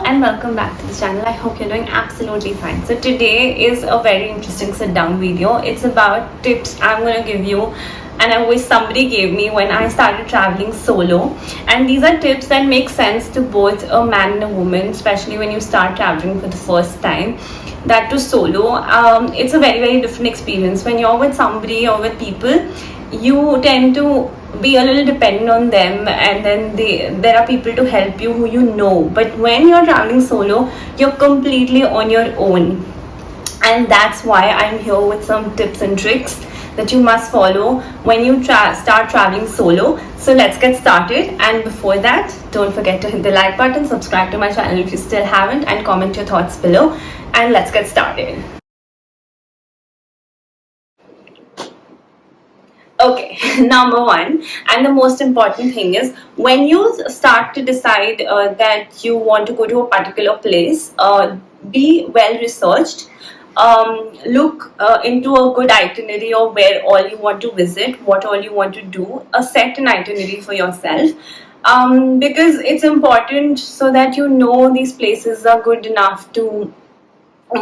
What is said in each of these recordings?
and welcome back to the channel. I hope you're doing absolutely fine. So today is a very interesting sit down video. It's about tips I'm going to give you and I wish somebody gave me when I started traveling solo. And these are tips that make sense to both a man and a woman, especially when you start traveling for the first time. That too solo. It's a very different experience. When you're with somebody or with people, you tend to be a little dependent on them, and then there are people to help you who you know. But when you're traveling solo, you're completely on your own, and that's why I'm here with some tips and tricks that you must follow when you start traveling solo. So let's get started, and before that, don't forget to hit the like button, subscribe to my channel if you still haven't, and comment your thoughts below, and let's get started. Okay, number one, and the most important thing is when you start to decide that you want to go to a particular place, be well researched. Look into a good itinerary of where all you want to visit, what all you want to do, set an itinerary for yourself. Because it's important so that you know these places are good enough to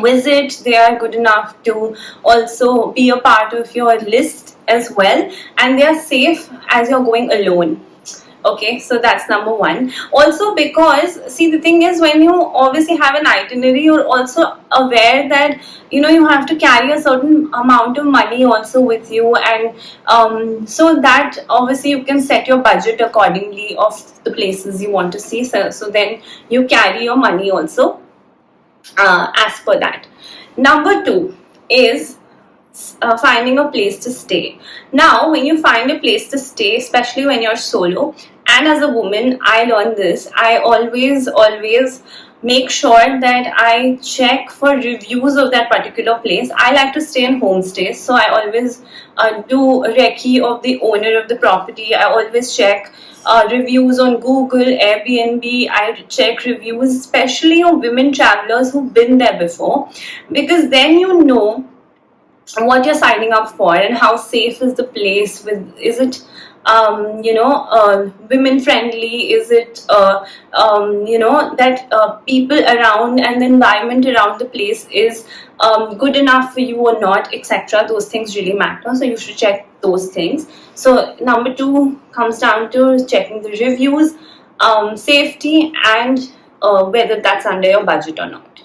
visit, they are good enough to also be a part of your list as well, and they are safe as you're going alone. Okay, so that's number one. Also, because see, the thing is, when you obviously have an itinerary, you're also aware that you have to carry a certain amount of money also with you, and so that obviously you can set your budget accordingly of the places you want to see. So then you carry your money also as per that. Number two is finding a place to stay. Now, when you find a place to stay, especially when you're solo, and as a woman, I learned this. I always make sure that I check for reviews of that particular place. I like to stay in homestays, so I always do recce of the owner of the property. I always check reviews on Google, Airbnb. I check reviews, especially of women travelers who've been there before, because then you know what you're signing up for and how safe is the place. Is it women friendly? Is it that people around and the environment around the place is good enough for you or not, etc. Those things really matter, so you should check those things. So number two comes down to checking the reviews, safety, and whether that's under your budget or not.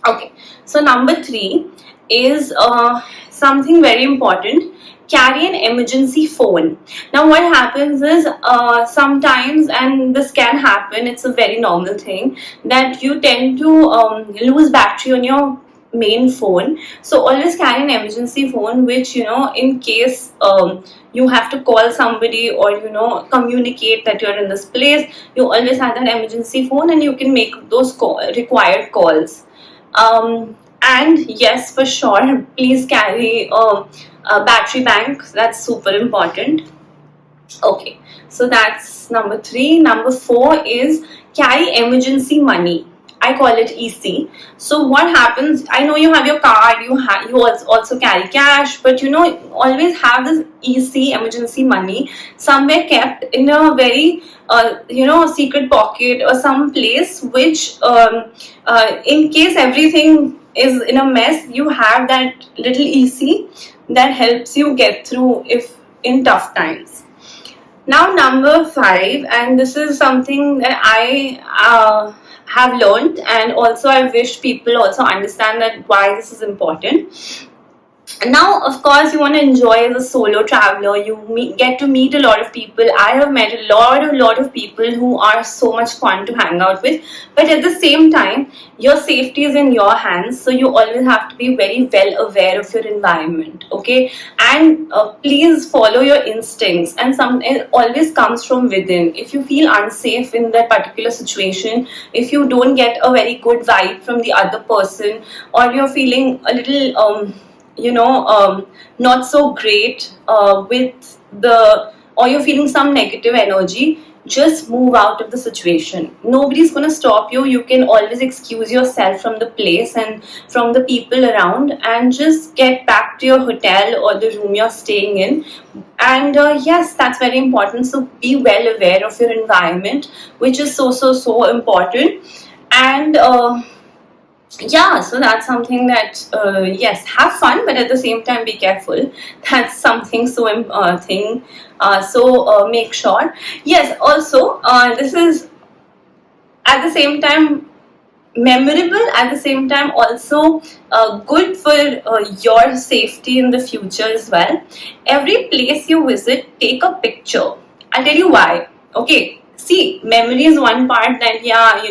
Okay, so number three is something very important. Carry an emergency phone. Now what happens is sometimes, and this can happen, it's a very normal thing, that you tend to lose battery on your main phone. So always carry an emergency phone, which in case you have to call somebody or communicate that you're in this place, you always have that emergency phone and you can make those required calls. And yes, for sure, please carry a battery bank. That's super important. Okay, so that's number three. Number four is carry emergency money. I call it EC. So what happens, I know you have your card, you also carry cash, but always have this EC, emergency money, somewhere kept in a very secret pocket or some place, which in case everything is in a mess, you have that little EC that helps you get through if in tough times. Now number five, and this is something that I have learned, and also I wish people also understand that why this is important. Now, of course, you want to enjoy as a solo traveler. You get to meet a lot of people. I have met a lot of people who are so much fun to hang out with. But at the same time, your safety is in your hands. So you always have to be very well aware of your environment. Okay, and please follow your instincts. And it always comes from within. If you feel unsafe in that particular situation, if you don't get a very good vibe from the other person, or you're feeling a little not so great or you're feeling some negative energy, just move out of the situation. Nobody's going to stop you. You can always excuse yourself from the place and from the people around, and just get back to your hotel or the room you're staying in. And yes, that's very important. So be well aware of your environment, which is so important. And yeah, so that's something that yes, have fun, but at the same time be careful. That's something so thing. So make sure. Yes, also this is at the same time memorable, at the same time also good for your safety in the future as well. Every place you visit, take a picture. I'll tell you why. Okay, see, memory is one part that, yeah,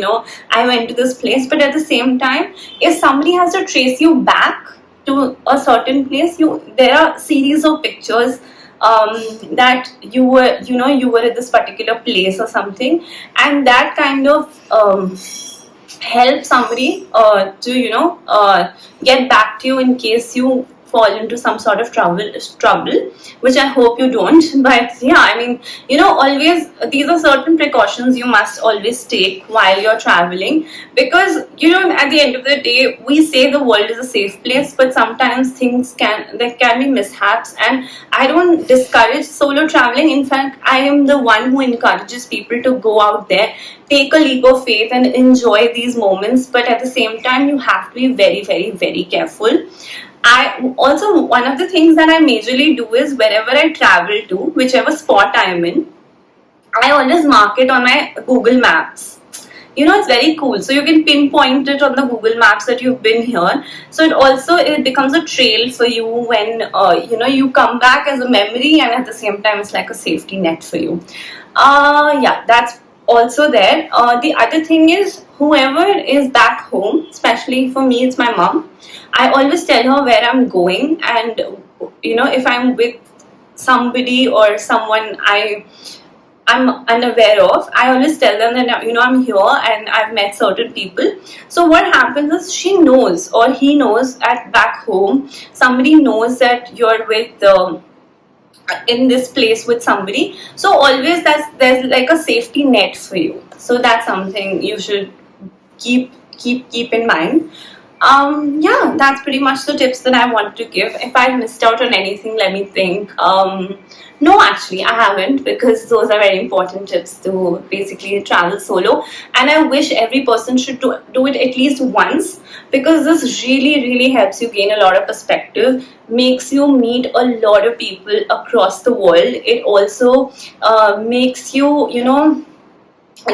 I went to this place, but at the same time, if somebody has to trace you back to a certain place, there are series of pictures that you were at this particular place or something, and that kind of help somebody to get back to you in case you fall into some sort of trouble, which I hope you don't. But yeah, I mean, always these are certain precautions you must always take while you're traveling, because at the end of the day, we say the world is a safe place, but sometimes there can be mishaps, and I don't discourage solo traveling. In fact, I am the one who encourages people to go out there, take a leap of faith and enjoy these moments, but at the same time you have to be very, very, very careful. I also, one of the things that I majorly do is, wherever I travel to, whichever spot I am in, I always mark it on my Google Maps. It's very cool, so you can pinpoint it on the Google Maps that you've been here, so it becomes a trail for you when you come back as a memory, and at the same time it's like a safety net for you. Yeah, that's also there. The other thing is, whoever is back home, especially for me it's my mom, I always tell her where I'm going, and if I'm with somebody or someone I'm unaware of, I always tell them that I'm here and I've met certain people. So what happens is, she knows or he knows at back home, somebody knows that you're with in this place with somebody. So always there's like a safety net for you. So that's something you should keep in mind. Yeah, that's pretty much the tips that I want to give. If I missed out on anything, let me think. No, actually, I haven't, because those are very important tips to basically travel solo. And I wish every person should do it at least once, because this really, really helps you gain a lot of perspective, makes you meet a lot of people across the world. It also makes you,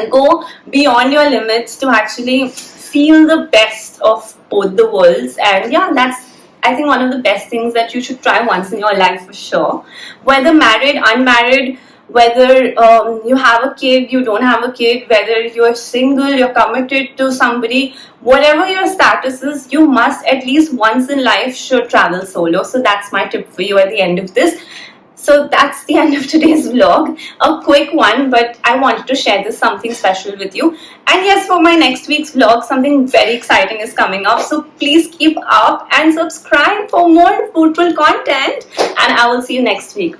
go beyond your limits to actually feel the best of both the worlds. And yeah, that's, I think, one of the best things that you should try once in your life for sure. Whether married, unmarried, whether you have a kid, you don't have a kid, whether you're single, you're committed to somebody, whatever your status is, you must at least once in life should travel solo. So that's my tip for you at the end of this. So that's the end of today's vlog. A quick one, but I wanted to share this something special with you. And yes, for my next week's vlog, something very exciting is coming up. So please keep up and subscribe for more fruitful content. And I will see you next week.